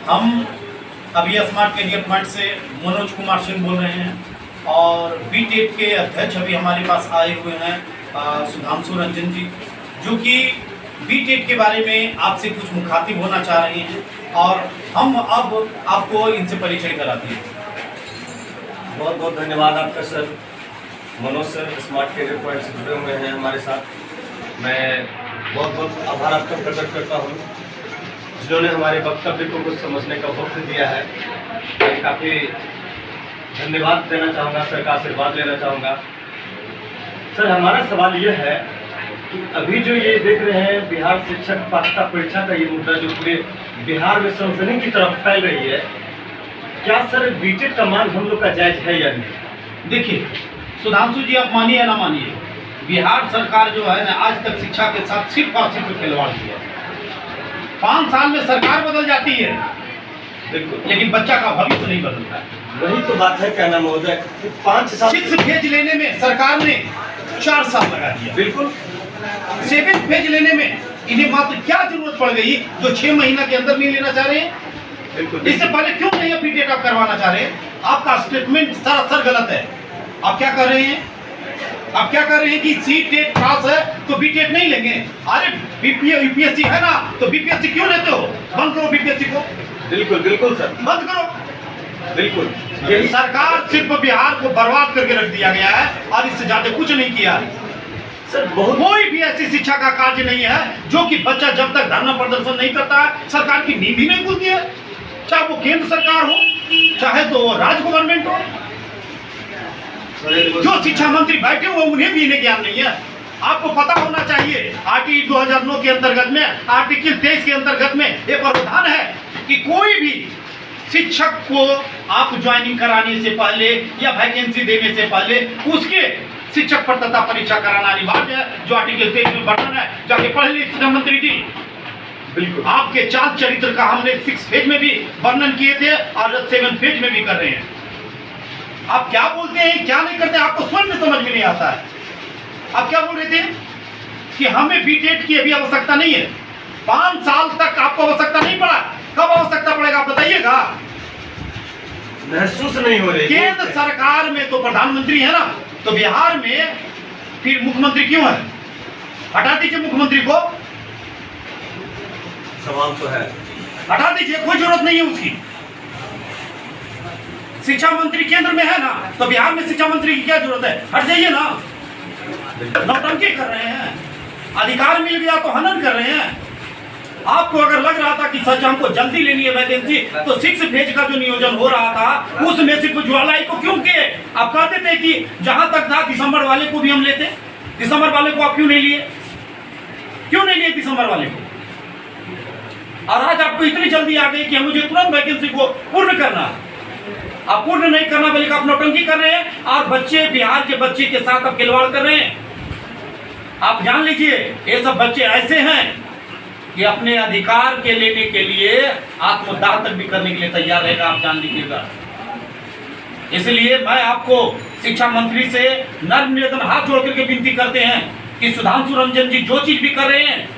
हम अभी smart career point से मनोज कुमार सिंह बोल रहे हैं और बीटेक के अध्यक्ष अभी हमारे पास आए हुए हैं सुधांशु रंजन जी, जो कि बीटेक के बारे में आपसे कुछ मुखातिब होना चाह रहे हैं और हम अब आपको इनसे परिचय कराते हैं। बहुत बहुत धन्यवाद आपका sir. Manoj sir smart career point से जुड़े हुए हैं हमारे साथ। मैं बहुत बहुत आभार आपका प्रकट करता हूँ जिन्होंने हमारे वक्तव्य को कुछ समझने का वक्त दिया है। मैं काफ़ी धन्यवाद देना चाहूँगा, सर का आशीर्वाद लेना चाहूँगा। सर हमारा सवाल यह है कि अभी जो ये देख रहे हैं बिहार शिक्षक पात्रता परीक्षा का ये मुद्दा जो पूरे बिहार में सनसनी की तरफ फैल रही है, क्या सर बीटेक का मान हम लोग का जायज है या नहीं? देखिए सुधांशु जी, आप मानिए या ना मानिए, बिहार सरकार जो है ना आज तक शिक्षा के साथ सिर्फ और सिर्फ खिलवाड़ किया है। 5 साल में सरकार बदल जाती है बिल्कुल, लेकिन बच्चा का भविष्य नहीं बदलता है। वही तो बात है क्या नाम महोदय, 5 साल 6 फेज लेने में सरकार ने 4 साल लगा दिया। बिल्कुल 7 फेज लेने में इन्हें मात्र क्या जरूरत पड़ गई जो 6 महीना के अंदर नहीं लेना चाह रहे हैं? बिल्कुल इससे पहले क्यों नहीं बीटेक आप करवाना चाह रहे हैं? आपका स्टेटमेंट सरासर गलत है। आप क्या कर रहे हैं? आप क्या कर रहे हैं कि सीटेट पास है तो बीटेक नहीं लेंगे? अरे यूपीएससी है ना, तो बीपीएससी क्यों लेते हो? बंद करो बीपीएससी को। बिल्कुल बिल्कुल सर, बंद करो। बिल्कुल यही सरकार सिर्फ बिहार को बर्बाद करके रख दिया गया है और इससे ज्यादा कुछ नहीं किया है। सर बहुत कोई भी ऐसी शिक्षा का कार्य नहीं है जो कि बच्चा जब तक धरना प्रदर्शन नहीं करता है सरकार की नींद ही नहीं खुलती है, चाहे वो केंद्र सरकार हो चाहे तो राज्य गवर्नमेंट हो। जो शिक्षा मंत्री बैठे हुए उन्हें भी इन्हें ज्ञान नहीं है। आपको पता होना चाहिए आर्टिकल 2009 के अंतर्गत में, आर्टिकल 23 के अंतर्गत में एक प्रावधान है कि कोई भी शिक्षक को आप ज्वाइनिंग कराने से पहले या वैकेंसी देने से पहले उसके शिक्षक पात्रता परीक्षा कराना अनिवार्य है, जो आर्टिकल 23 में वर्णन है। जाके पढ़ लीजिए शिक्षा मंत्री जी। बिल्कुल आपके चाल चरित्र का हमने 6 फेज में भी वर्णन किए थे और 7 फेज में भी कर रहे हैं। आप क्या बोलते हैं क्या नहीं करते आपको स्वयं में समझ में नहीं आता है। आप क्या बोल रहे थे कि हमें बीटेक की अभी आवश्यकता नहीं है? 5 साल तक आपको आवश्यकता नहीं पड़ा, कब आवश्यकता पड़ेगा आप बताइएगा? महसूस नहीं हो रही। केंद्र सरकार में तो प्रधानमंत्री है ना, तो बिहार में फिर मुख्यमंत्री क्यों है? हटा दीजिए मुख्यमंत्री को, सवाल तो है, हटा दीजिए, कोई जरूरत नहीं है उसकी। शिक्षा मंत्री केंद्र में है ना, तो बिहार में शिक्षा मंत्री की क्या जरूरत है? हट जाइए ना। नौटंकी कर रहे हैं, अधिकार मिल गया तो हनन कर रहे हैं। आपको अगर लग रहा था कि सच हमको जल्दी लेनी है वैकेंसी, तो 6 फेज का जो नियोजन हो रहा था उसमें सिर्फ ज्वालाई को क्यों किए? आप कहते थे कि जहां तक था दिसंबर वाले को भी हम लेते। दिसंबर वाले को आप क्यों नहीं लिए? क्यों नहीं लिए दिसंबर वाले को? और आज आपको इतनी जल्दी आ गई कि मुझे तुरंत वैकेंसी को पूर्ण करना है। आप पूर्ण नहीं करना बल्कि आप नौटंकी कर रहे हैं और बच्चे, बिहार के बच्चे के साथ आप खिलवाड़ कर रहे हैं। आप जान लीजिए ये सब बच्चे ऐसे हैं कि अपने अधिकार के लेने के लिए आत्मदाह तक भी करने के लिए तैयार रहेगा, आप जान लीजिएगा। इसलिए मैं आपको शिक्षा मंत्री से नर्म निवेदन हाथ जोड़ करके विनती करते हैं कि सुधांशु रंजन जी जो चीज भी कर रहे हैं,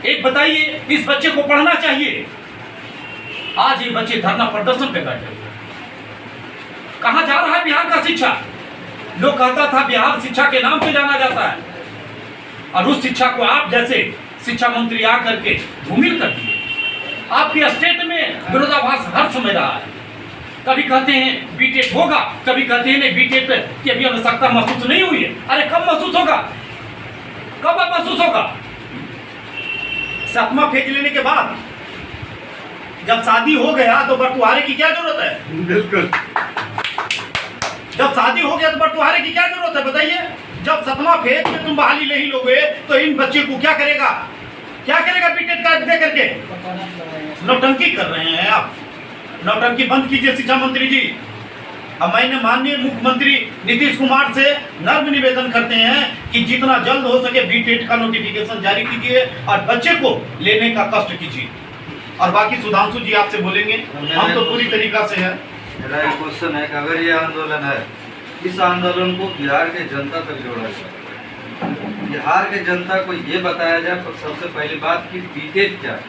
एक बताइए इस बच्चे को पढ़ना चाहिए। आज ये बच्चे धरना प्रदर्शन पे बैठे हुए, कहां जा रहा है बिहार का शिक्षा? लोग कहता था बिहार शिक्षा के नाम से जाना जाता है और उस शिक्षा को आप जैसे शिक्षा मंत्री आकर के धूमिल कर दिए। आपके स्टेट में विरोधाभास हर समय रहा है। कभी कहते हैं बीटेक होगा, कभी कहते हैं नहीं बीटेक की अभी आवश्यकता महसूस नहीं हुई है। अरे कब महसूस होगा? कब महसूस होगा? 7वां फेज लेने के बाद जब शादी हो गया तो बटुआरे की क्या जरूरत है? बिल्कुल जब शादी हो गया तो बटुआरे की क्या जरूरत है बताइए? जब 7वां फेज में तुम बहाली नहीं लोगे तो इन बच्चे को क्या करेगा? क्या करेगा बीटेक का दे करके? नौटंकी कर रहे हैं आप। नौटंकी बंद कीजिए शिक्षा मंत्री जी। अब मैंने माननीय मुख्यमंत्री नीतीश कुमार से नर्म निवेदन करते हैं कि जितना जल्द हो सके बीटेट का नोटिफिकेशन जारी कीजिए और बच्चे को लेने का कष्ट कीजिए। और बाकी सुधांशु जी आपसे बोलेंगे, हम तो पूरी तरीका से है। मेरा एक क्वेश्चन है कि अगर ये आंदोलन है, इस आंदोलन को बिहार के जनता तक जोड़ा जाए, बिहार के जनता को ये बताया जाए सबसे पहली बात कि बीटेक क्या है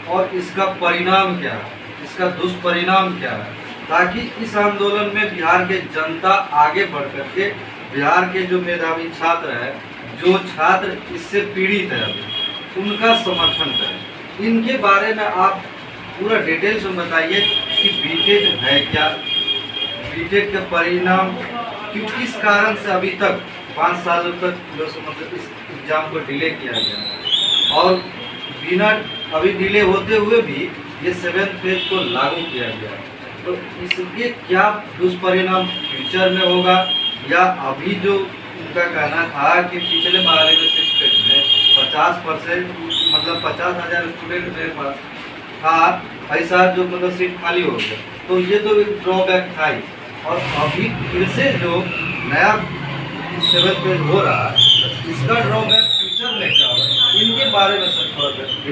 और इसका परिणाम क्या है। इसका दुष्परिणाम क्या है, ताकि इस आंदोलन में बिहार के जनता आगे बढ़ करके बिहार के जो मेधावी छात्र है, जो छात्र इससे पीड़ित है अभी, उनका समर्थन करें। इनके बारे में आप पूरा डिटेल्स में बताइए कि बीटेक है क्या, बीटेक का परिणाम क्यों, किस कारण से अभी तक 5 सालों तक मतलब इस एग्जाम को डिले किया गया, और बिना अभी डिले होते हुए भी ये 7th फेज को लागू किया गया। तो इसके क्या दुष्परिणाम फ्यूचर में होगा, या अभी जो उनका कहना था कि पिछले बारे में 6 फेज में 50% मतलब 50,000 स्टूडेंट मेरे पास था, ऐसा जो मतलब सीट खाली हो गया, तो ये तो एक ड्रॉबैक था ही। और अभी फिर से जो नया 7th फेज हो रहा है, इसका ड्रॉबैक फ्यूचर में क्या होगा, इनके बारे में सर थोड़ा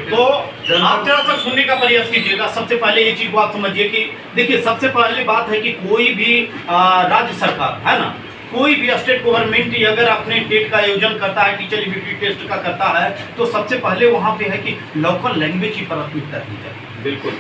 तो आप जरा सा सुनने का प्रयास कीजिएगा। सबसे पहले ये चीज को आप समझिए कि देखिए, सबसे पहले बात है कि कोई भी राज्य सरकार है ना, कोई भी स्टेट गवर्नमेंट अगर अपने टेट का आयोजन करता है, टीचर एबिलिटी टेस्ट का करता है, तो सबसे पहले वहाँ पे है कि लोकल लैंग्वेज की प्राथमिकता दी जाए। बिल्कुल।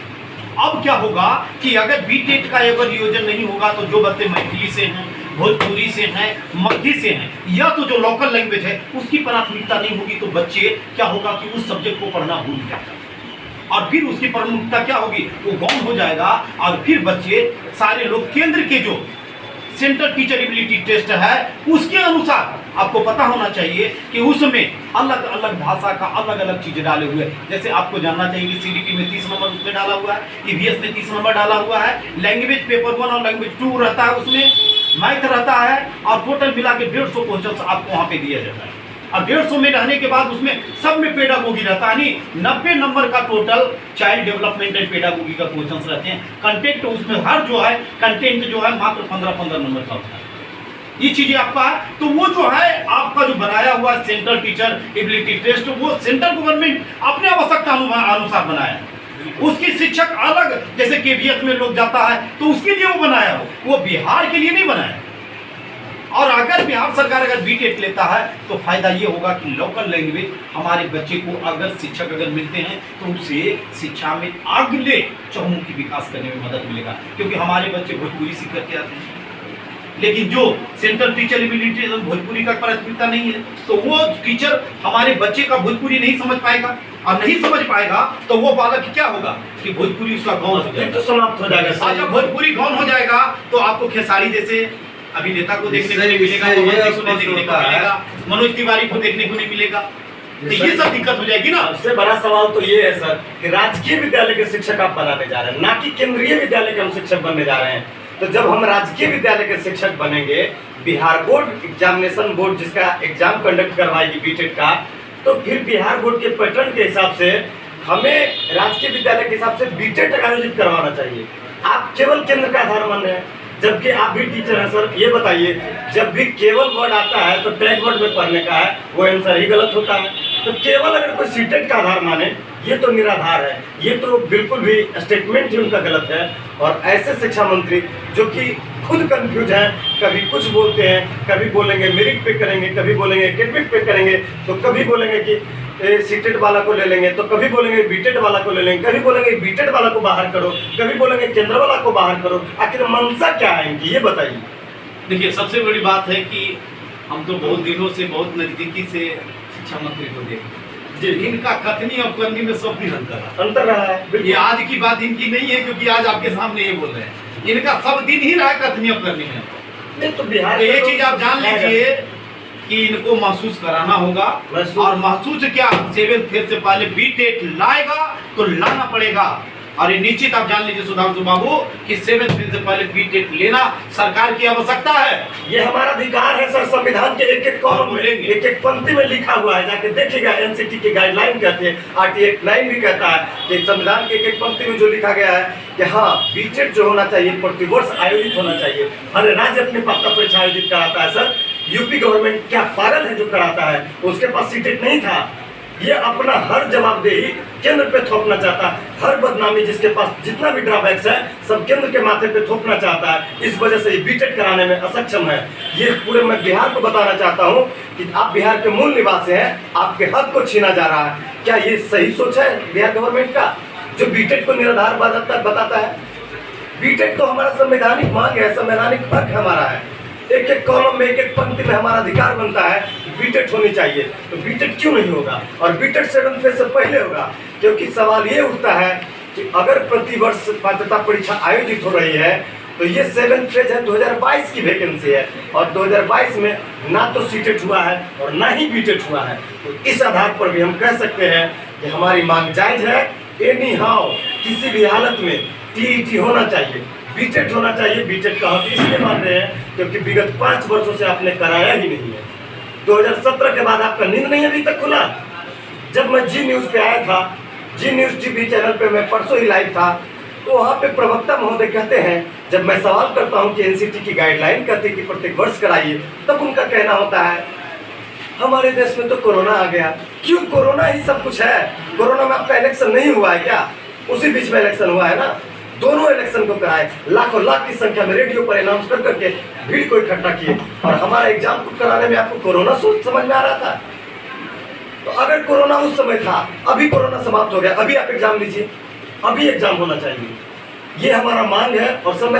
अब क्या होगा कि अगर बी टेट का अगर आयोजन नहीं होगा तो जो बच्चे मैथिली से हैं, भोजपुरी से हैं, मगधी से हैं, या तो जो लोकल लैंग्वेज है उसकी प्राथमिकता नहीं होगी, तो बच्चे क्या होगा कि उस सब्जेक्ट को पढ़ना भूल जाएगा, और फिर उसकी प्राथमिकता क्या होगी, वो गौण हो जाएगा। और फिर बच्चे सारे लोग केंद्र के जो सेंट्रल टीचर एबिलिटी टेस्ट है उसके अनुसार, आपको पता होना चाहिए कि उसमें अलग अलग भाषा का अलग अलग चीजें डाले हुए हैं। जैसे आपको जानना चाहिए कि सीडीटी में 30 नंबर उसमें डाला हुआ है, ईवीएस में 30 नंबर डाला हुआ है, लैंग्वेज पेपर 1 और लैंग्वेज 2 रहता है, उसमें मैथ रहता है, और टोटल मिला के 150 क्वेश्चन आपको वहाँ पे दिया जाता है। अब 150 में रहने के बाद उसमें सब में पेडागोगी रहता है, नहीं 90 नंबर का total child development and pedagogy का क्वेश्चंस रहते हैं। कंटेंट उसमें हर जो है कंटेंट जो है मात्र 15-15 नंबर का होता है। ये चीजें आपका, तो वो जो है आपका जो बनाया हुआ सेंट्रल टीचर एबिलिटी टेस्ट, वो सेंट्रल गवर्नमेंट अपने आवश्यकता अनुसार बनाया है। उसकी शिक्षक अलग, जैसे केवीएस में लोग जाता है तो उसके लिए वो बनाया हो, वो बिहार के लिए नहीं बनाया। और अगर बिहार सरकार अगर बीटेक लेता है तो फायदा ये होगा कि लोकल लैंग्वेज हमारे बच्चे को अगर शिक्षक अगर मिलते हैं तो उसे शिक्षा में अगले चहुमुखी विकास करने में मदद मिलेगा, क्योंकि हमारे बच्चे भोजपुरी सीख करके आते हैं, लेकिन जो सेंट्रल टीचर एबिलिटी भोजपुरी का प्राथमिकता नहीं है, तो वो टीचर हमारे बच्चे का भोजपुरी नहीं समझ पाएगा, और नहीं समझ पाएगा तो वो बालक क्या होगा कि भोजपुरी उसका गौण हो जाएगा, तो समाप्त हो जाएगा। जब भोजपुरी गौण हो जाएगा तो आपको खेसारी जैसे अभिनेता को देखने को नहीं मिलेगा, देखने को मिलेगा, मनोज तिवारी को देखने को नहीं मिलेगा, तो ये सब दिक्कत हो जाएगी ना। सबसे बड़ा सवाल तो ये है सर कि राजकीय विद्यालय के शिक्षक आप बनाने जा रहे हैं, ना कि केंद्रीय विद्यालय के हम शिक्षक बनने जा रहे हैं। तो जब हम राजकीय विद्यालय के शिक्षक बनेंगे, बिहार बोर्ड एग्जामिनेशन बोर्ड जिसका एग्जाम कंडक्ट करवाएगी बीटेक का, तो फिर बिहार बोर्ड के पैटर्न के हिसाब से हमें राजकीय विद्यालय के हिसाब से बीटेक आयोजित करवाना चाहिए। आप केवल केंद्र का आधार मान रहे हैं, जबकि आप भी टीचर हैं सर। ये बताइए, जब भी केवल वर्ड आता है तो टैग वर्ड में पढ़ने का है, वो आंसर ही गलत होता है। तो केवल अगर कोई सीटेट का आधार माने, ये तो निराधार है, ये तो बिल्कुल भी स्टेटमेंट ही उनका गलत है। और ऐसे शिक्षा मंत्री जो कि खुद कंफ्यूज हैं, कभी कुछ बोलते हैं, कभी बोलेंगे मेरिट पे करेंगे, कभी बोलेंगे एकेडमिक पे करेंगे, तो कभी बोलेंगे कि सीटेट वाला को ले लेंगे, तो कभी बोलेंगे बीटेट वाला को ले लेंगे, कभी बोलेंगे बीटेट वाला को बाहर करो, कभी बोलेंगे केंद्र वाला को बाहर करो। आखिर मंशा क्या है इनकी, ये बताइए। देखिए, सबसे बड़ी बात है कि हम तो बहुत दिनों से बहुत नजदीकी से शिक्षा मंत्री को देख, इनका कथनी और करनी में सब दिन अंतर रहा है। ये आज की बात इनकी नहीं है, क्योंकि आज आपके सामने ये बोल रहे हैं, इनका सब दिन ही रहा है कथनी और करनी में। नहीं तो बिहार ये चीज आप जान लीजिए कि इनको महसूस कराना होगा, और महसूस क्या, 7th फेज से पहले बीटेट लाएगा तो लाना पड़ेगा। और ये निश्चित आप जान लीजिए सुधांशु बाबू कि 7th फेज से पहले बीटेट लेना सरकार की आवश्यकता है। ये हमारा अधिकार है सर। संविधान के एक कॉलम में, एक पंक्ति में लिखा हुआ है, जाके देखिएगा। एनसीटी की गाइडलाइन कहते हैं, आर्टिकल 9 भी कहता है कि संविधान के एक पंक्ति में जो लिखा गया है कि हाँ, बीटेट जो होना चाहिए प्रतिवर्ष आयोजित होना चाहिए। हर राज्य अपनी पात्रता परीक्षा आयोजित कराता है सर। यूपी गवर्नमेंट क्या पागल है जो कराता है? उसके पास सीटेट नहीं था। ये अपना हर जवाबदेही केंद्र पे थोपना चाहता है। हर बदनामी जिसके पास जितना भी ड्रॉबैक्स है सब केंद्र के माथे पे थोपना चाहता है। इस वजह से ये बीटेट कराने में असक्षम है। ये पूरे मैं बिहार को बताना चाहता हूँ कि आप बिहार के मूल निवासी हैं, आपके हक को छीना जा रहा है। क्या ये सही सोच है बिहार गवर्नमेंट का? जो बीटेक को निराधार बताता है। बीटेक तो हमारा संवैधानिक मांग है, संवैधानिक हक हमारा है। एक एक कॉलम में, एक एक पंक्ति में हमारा अधिकार बनता है कि बीटेक होनी चाहिए। तो बीटेक क्यों नहीं होगा? और बीटेक 7 फेज से पहले होगा, क्योंकि सवाल ये उठता है कि अगर प्रतिवर्ष पात्रता परीक्षा आयोजित हो रही है तो ये 7 फेज है, 2022 की वैकेंसी है और 2022 में ना तो सीटेट हुआ है और ना ही बीटेट हुआ है। तो इस आधार पर भी हम कह सकते हैं कि हमारी मांग जायज है। एनी हाउ किसी भी हालत में टीईटी होना चाहिए, बीटेट होना चाहिए। बीटेट का हक इसलिए मान रहे हैं क्योंकि विगत 5 वर्षों से आपने कराया ही नहीं है। 2017 के बाद आपका नींद नहीं अभी तक खुला। जब मैं जी न्यूज़ पे आया था, जी न्यूज़ टीवी चैनल पे मैं परसों ही लाइव था, तो वहाँ पे प्रवक्ता महोदय कहते हैं, जब मैं सवाल करता हूँ कि एनसीटी की गाइडलाइन कहती है कि प्रत्येक वर्ष कराइए, तब उनका कहना होता है हमारे देश में तो कोरोना आ गया। क्यों? कोरोना ही सब कुछ है। कोरोना में आपका इलेक्शन नहीं हुआ है क्या? उसी बीच में इलेक्शन हुआ है ना। दोनों इलेक्शन को कराए, लाखों लाख की संख्या में रेडियो पर अनाउंस कर करके भीड़ को इकट्ठा किए, और हमारा एग्जाम को कराने में आपको कोरोना सोच समझ में आ रहा था? तो अगर कोरोना उस समय था, अभी कोरोना समाप्त हो गया, अभी आप एग्जाम लीजिए, अभी एग्जाम होना चाहिए। ये हमारा मांग है और समय